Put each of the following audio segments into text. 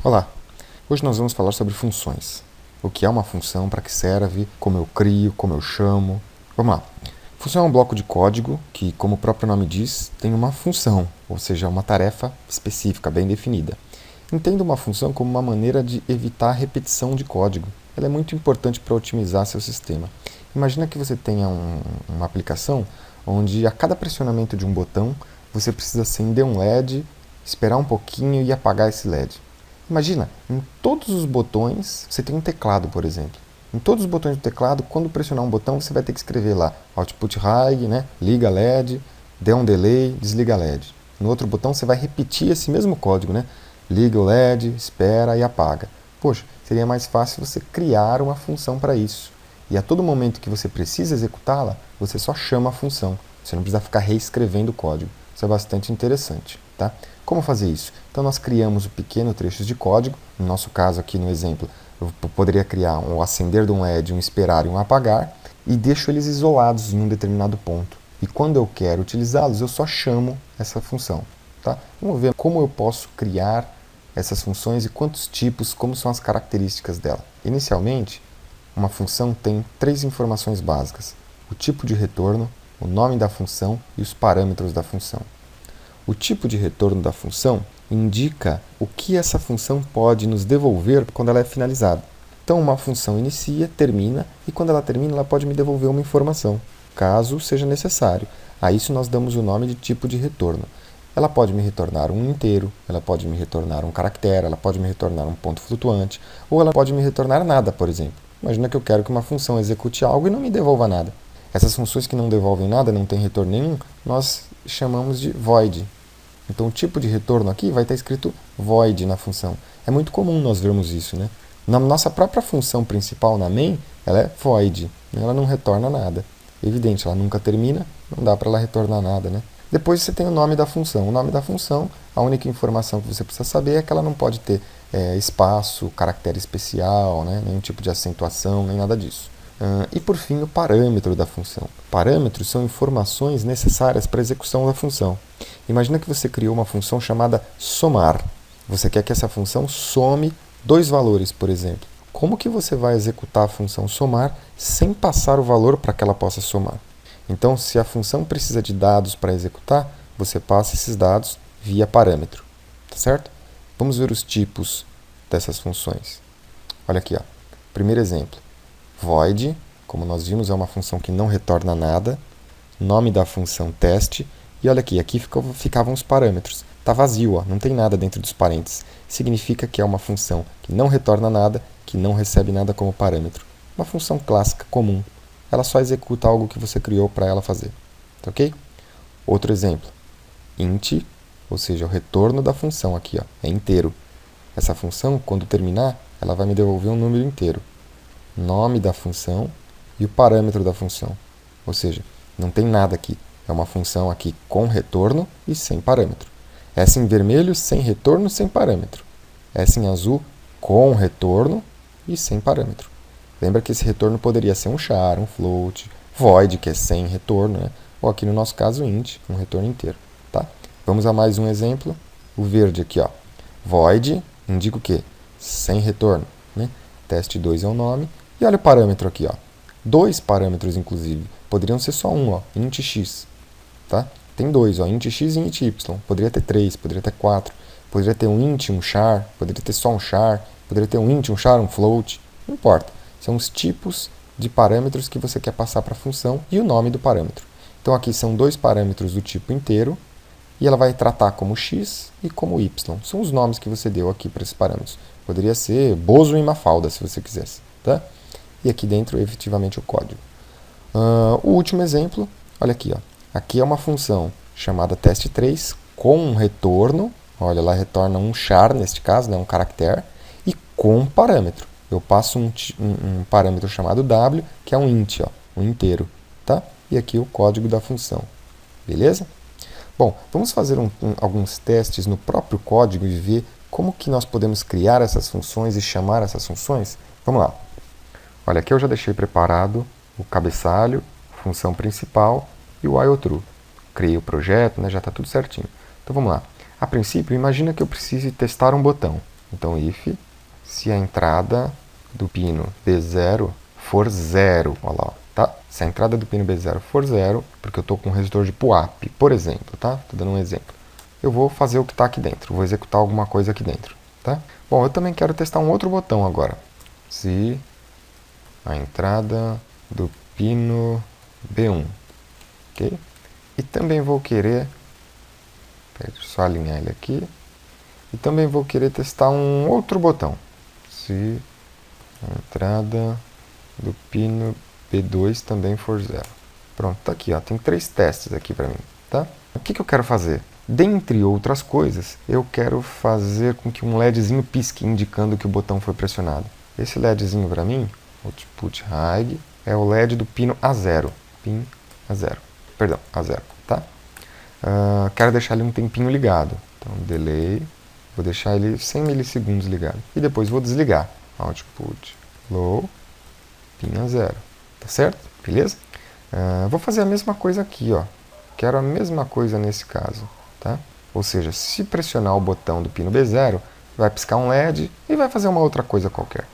Olá! Hoje nós vamos falar sobre funções. O que é uma função, para que serve, como eu crio, como eu chamo. Vamos lá. Função é um bloco de código que, como o próprio nome diz, tem uma função, ou seja, uma tarefa específica, bem definida. Entenda uma função como uma maneira de evitar a repetição de código. Ela é muito importante para otimizar seu sistema. Imagina que você tenha uma aplicação onde a cada pressionamento de um botão você precisa acender um LED, esperar um pouquinho e apagar esse LED. Imagina, em todos os botões, você tem um teclado, por exemplo. Em todos os botões do teclado, quando pressionar um botão, você vai ter que escrever lá Output High, né? Liga LED, dê um delay, desliga LED. No outro botão, você vai repetir esse mesmo código, né? Liga o LED, espera e apaga. Poxa, seria mais fácil você criar uma função para isso. E a todo momento que você precisa executá-la, você só chama a função. Você não precisa ficar reescrevendo o código. Isso é bastante interessante, tá? Como fazer isso? Então nós criamos pequenos trechos de código. No nosso caso aqui no exemplo, eu poderia criar um acender de um LED, um esperar e um apagar, e deixo eles isolados em um determinado ponto. E quando eu quero utilizá-los, eu só chamo essa função, tá? Vamos ver como eu posso criar essas funções e quantos tipos, como são as características dela. Inicialmente, uma função tem 3 informações básicas: o tipo de retorno, o nome da função e os parâmetros da função. O tipo de retorno da função indica o que essa função pode nos devolver quando ela é finalizada. Então, uma função inicia, termina, e quando ela termina, ela pode me devolver uma informação, caso seja necessário. A isso nós damos o nome de tipo de retorno. Ela pode me retornar um inteiro, ela pode me retornar um caractere, ela pode me retornar um ponto flutuante, ou ela pode me retornar nada, por exemplo. Imagina que eu quero que uma função execute algo e não me devolva nada. Essas funções que não devolvem nada, não têm retorno nenhum, nós chamamos de void. Então o tipo de retorno aqui vai estar escrito void na função. É muito comum nós vermos isso, né? Na nossa própria função principal, na main, ela é void, ela não retorna nada. Evidente, ela nunca termina, não dá para ela retornar nada, né? Depois você tem o nome da função. O nome da função, a única informação que você precisa saber é que ela não pode ter espaço, caractere especial, né? Nenhum tipo de acentuação, nem nada disso. E por fim, o parâmetro da função. Parâmetros são informações necessárias para a execução da função. Imagina que você criou uma função chamada somar. Você quer que essa função some 2 valores, por exemplo. Como que você vai executar a função somar sem passar o valor para que ela possa somar? Então, se a função precisa de dados para executar, você passa esses dados via parâmetro. Tá certo? Vamos ver os tipos dessas funções. Olha aqui, ó. Primeiro exemplo. Void, como nós vimos, é uma função que não retorna nada. Nome da função teste. E olha aqui ficavam os parâmetros. Está vazio, ó, não tem nada dentro dos parênteses. Significa que é uma função que não retorna nada, que não recebe nada como parâmetro. Uma função clássica, comum. Ela só executa algo que você criou para ela fazer. Tá ok? Outro exemplo. Int, ou seja, o retorno da função aqui, ó, é inteiro. Essa função, quando terminar, ela vai me devolver um número inteiro. Nome da função e o parâmetro da função. Ou seja, não tem nada aqui. É uma função aqui com retorno e sem parâmetro. Essa em vermelho, sem retorno, sem parâmetro. Essa em azul, com retorno e sem parâmetro. Lembra que esse retorno poderia ser um char, um float, void, que é sem retorno, né? Ou aqui no nosso caso, int, um retorno inteiro. Tá? Vamos a mais um exemplo. O verde aqui, ó. Void indica o quê? Sem retorno. Né? Teste 2 é o nome. E olha o parâmetro aqui, ó. 2 parâmetros, inclusive. Poderiam ser só um, ó, int x. Tá? Tem 2, ó, int x e int y. Poderia ter 3, poderia ter 4. Poderia ter um int, um char. Poderia ter só um char. Poderia ter um int, um char, um float. Não importa. São os tipos de parâmetros que você quer passar para a função e o nome do parâmetro. Então aqui são 2 parâmetros do tipo inteiro. E ela vai tratar como x e como y. São os nomes que você deu aqui para esses parâmetros. Poderia ser Bozo e Mafalda, se você quisesse. Tá? E aqui dentro, efetivamente, o código. O último exemplo, olha aqui. Ó. Aqui é uma função chamada teste3 com um retorno. Olha, ela retorna um char, neste caso, né, um caractere, e com um parâmetro. Eu passo um parâmetro chamado w, que é um int, ó, um inteiro. Tá? E aqui o código da função. Beleza? Bom, vamos fazer alguns testes no próprio código e ver como que nós podemos criar essas funções e chamar essas funções. Vamos lá. Olha, aqui eu já deixei preparado o cabeçalho, a função principal e o while true. Criei o projeto, né, já está tudo certinho. Então vamos lá. A princípio, imagina que eu precise testar um botão. Então, if, se a entrada do pino B0 for 0, olha lá, tá? Se a entrada do pino B0 for 0, porque eu estou com um resistor de PUAP, por exemplo, tá? Estou dando um exemplo. Eu vou fazer o que está aqui dentro, vou executar alguma coisa aqui dentro, tá? Bom, eu também quero testar um outro botão agora. Se a entrada do pino B1, ok? E também vou querer, deixa eu só alinhar ele aqui, e também vou querer testar um outro botão. Se a entrada do pino B2 também for 0. Pronto, tá aqui, ó, tem 3 testes aqui para mim, tá? O que eu quero fazer? Dentre outras coisas, eu quero fazer com que um LEDzinho pisque, indicando que o botão foi pressionado. Esse LEDzinho para mim, output high, é o LED do pino A0. Pin A0. Perdão, A0, tá? Quero deixar ele um tempinho ligado. Então, delay, vou deixar ele 100 milissegundos ligado. E depois vou desligar. Output low, pin A0. Tá certo? Beleza? Vou fazer a mesma coisa aqui, ó. Quero a mesma coisa nesse caso, tá? Ou seja, se pressionar o botão do pino B0, vai piscar um LED e vai fazer uma outra coisa qualquer.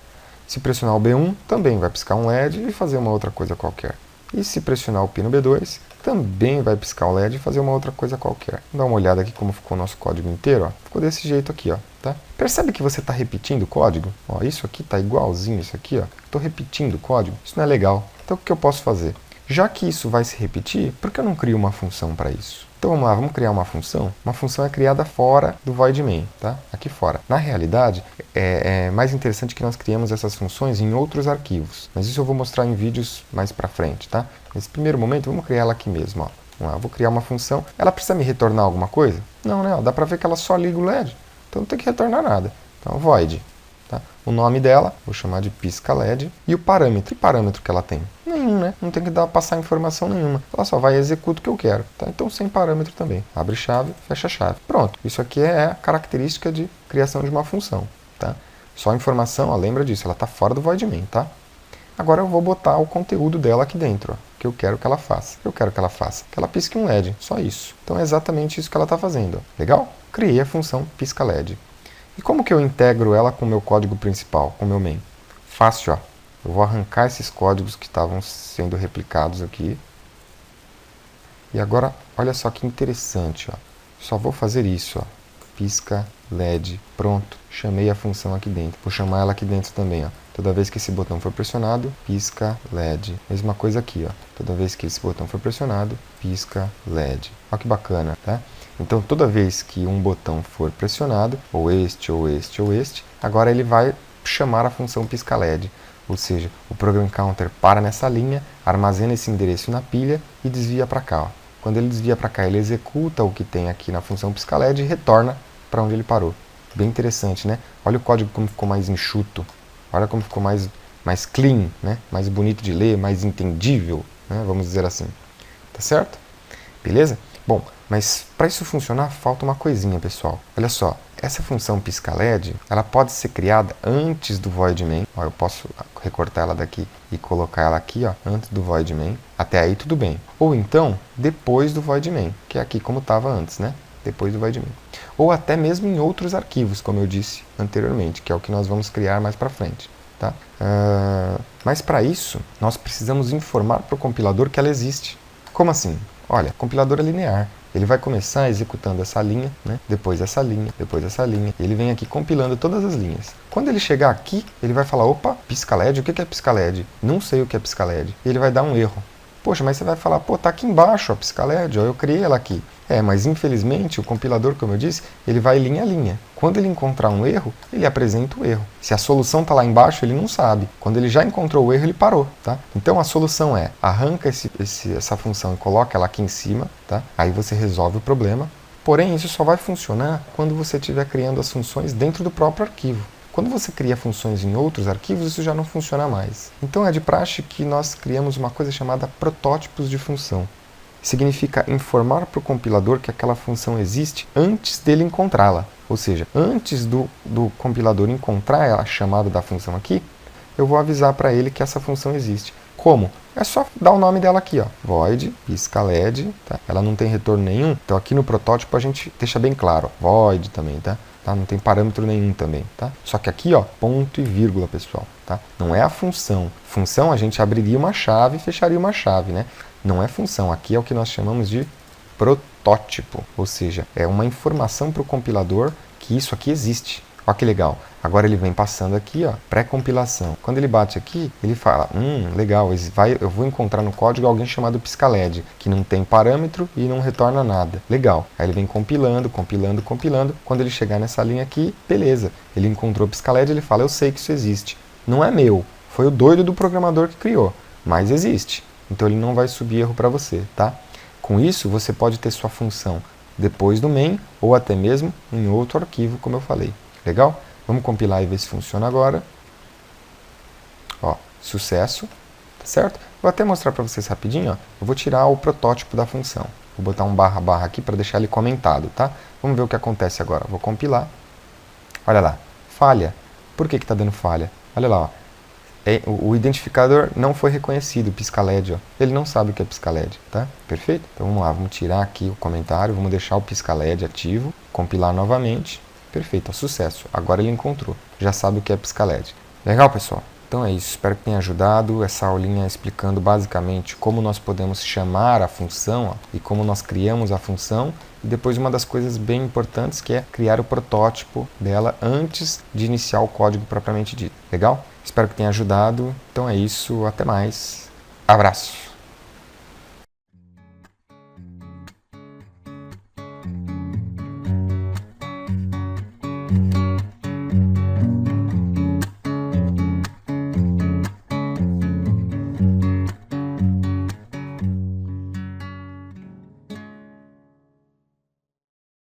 Se pressionar o B1, também vai piscar um LED e fazer uma outra coisa qualquer. E se pressionar o pino B2, também vai piscar o LED e fazer uma outra coisa qualquer. Vou dar uma olhada aqui como ficou o nosso código inteiro, ó. Ficou desse jeito aqui, ó, tá? Percebe que você está repetindo o código? Ó, isso aqui está igualzinho isso aqui, ó. Estou repetindo o código. Isso não é legal. Então o que eu posso fazer? Já que isso vai se repetir, por que eu não crio uma função para isso? Então vamos lá, vamos criar uma função. Uma função é criada fora do void main, tá? Aqui fora. Na realidade, é mais interessante que nós criemos essas funções em outros arquivos. Mas isso eu vou mostrar em vídeos mais para frente, tá? Nesse primeiro momento, vamos criar ela aqui mesmo, ó. Vamos lá, vou criar uma função. Ela precisa me retornar alguma coisa? Não, né? Dá para ver que ela só liga o LED. Então não tem que retornar nada. Então void. Tá? O nome dela, vou chamar de pisca LED. E o parâmetro. Que parâmetro que ela tem? Nenhum, né? Não tem que passar informação nenhuma. Ela só vai executar o que eu quero. Tá? Então sem parâmetro também. Abre chave, fecha chave. Pronto. Isso aqui é a característica de criação de uma função. Tá? Só informação, ó, lembra disso. Ela está fora do void main, tá? Agora eu vou botar o conteúdo dela aqui dentro, ó, que eu quero que ela faça. Eu quero que ela faça que ela pisque um LED, só isso. Então é exatamente isso que ela está fazendo. Ó. Legal? Criei a função pisca LED. E como que eu integro ela com o meu código principal, com o meu main? Fácil, ó. Eu vou arrancar esses códigos que estavam sendo replicados aqui. E agora, olha só que interessante, ó. Só vou fazer isso, ó. Pisca LED, pronto. Chamei a função aqui dentro. Vou chamar ela aqui dentro também, ó. Toda vez que esse botão for pressionado, pisca LED. Mesma coisa aqui, ó. Toda vez que esse botão for pressionado, pisca LED. Olha que bacana, tá? Então, toda vez que um botão for pressionado, ou este, ou este, ou este, agora ele vai chamar a função pisca LED. Ou seja, o program counter para nessa linha, armazena esse endereço na pilha e desvia para cá, ó. Quando ele desvia para cá, ele executa o que tem aqui na função pisca LED e retorna para onde ele parou. Bem interessante, né? Olha o código como ficou mais enxuto. Olha como ficou mais clean, né? Mais bonito de ler, mais entendível, né? Vamos dizer assim. Tá certo? Beleza? Bom, mas para isso funcionar, falta uma coisinha, pessoal. Olha só, essa função pisca LED, ela pode ser criada antes do void main. Ó, eu posso recortar ela daqui e colocar ela aqui, ó, antes do void main. Até aí tudo bem. Ou então, depois do void main, que é aqui como estava antes, né? Depois do void main. Ou até mesmo em outros arquivos, como eu disse anteriormente, que é o que nós vamos criar mais para frente. Tá? Mas para isso, nós precisamos informar para o compilador que ela existe. Como assim? Olha, compilador é linear. Ele vai começar executando essa linha, né? Depois essa linha, depois essa linha. E ele vem aqui compilando todas as linhas. Quando ele chegar aqui, ele vai falar, opa, pisca LED, o que é pisca LED? Não sei o que é pisca LED. E ele vai dar um erro. Poxa, mas você vai falar, pô, tá aqui embaixo a pisca LED, ó, eu criei ela aqui. Mas infelizmente o compilador, como eu disse, ele vai linha a linha. Quando ele encontrar um erro, ele apresenta o erro. Se a solução está lá embaixo, ele não sabe. Quando ele já encontrou o erro, ele parou, tá? Então a solução é, arranca essa função e coloca ela aqui em cima, tá? Aí você resolve o problema. Porém, isso só vai funcionar quando você estiver criando as funções dentro do próprio arquivo. Quando você cria funções em outros arquivos, isso já não funciona mais. Então é de praxe que nós criamos uma coisa chamada protótipos de função. Significa informar para o compilador que aquela função existe antes dele encontrá-la. Ou seja, antes do compilador encontrar a chamada da função aqui, eu vou avisar para ele que essa função existe. Como? É só dar o nome dela aqui, ó, void pisca-led, tá? Ela não tem retorno nenhum, então aqui no protótipo a gente deixa bem claro, ó, void também, tá? Não tem parâmetro nenhum também, tá? Só que aqui, ó, ponto e vírgula, pessoal, tá? Não é a função. Função a gente abriria uma chave e fecharia uma chave, né? Não é função. Aqui é o que nós chamamos de protótipo, ou seja, é uma informação para o compilador que isso aqui existe. Olha que legal. Agora ele vem passando aqui, ó, pré-compilação. Quando ele bate aqui, ele fala, legal, eu vou encontrar no código alguém chamado pisca-led, que não tem parâmetro e não retorna nada. Legal. Aí ele vem compilando, compilando, compilando. Quando ele chegar nessa linha aqui, beleza. Ele encontrou pisca-led, ele fala, eu sei que isso existe. Não é meu, foi o doido do programador que criou, mas existe. Então ele não vai subir erro para você, tá? Com isso, você pode ter sua função depois do main ou até mesmo em outro arquivo, como eu falei. Legal? Vamos compilar e ver se funciona agora. Ó, sucesso, tá certo? Vou até mostrar para vocês rapidinho, ó. Eu vou tirar o protótipo da função. Vou botar um barra barra aqui para deixar ele comentado, tá? Vamos ver o que acontece agora. Vou compilar. Olha lá, falha. Por que está dando falha? Olha lá, ó. O identificador não foi reconhecido, o pisca-led, ó. Ele não sabe o que é pisca-led, tá? Perfeito? Então vamos lá, vamos tirar aqui o comentário, vamos deixar o pisca-led ativo, compilar novamente. Perfeito, ó, sucesso. Agora ele encontrou, já sabe o que é pisca-led. Legal, pessoal? Então é isso, espero que tenha ajudado essa aulinha explicando basicamente como nós podemos chamar a função, ó, e como nós criamos a função. E depois uma das coisas bem importantes que é criar o protótipo dela antes de iniciar o código propriamente dito. Legal? Espero que tenha ajudado. Então é isso, até mais. Abraço!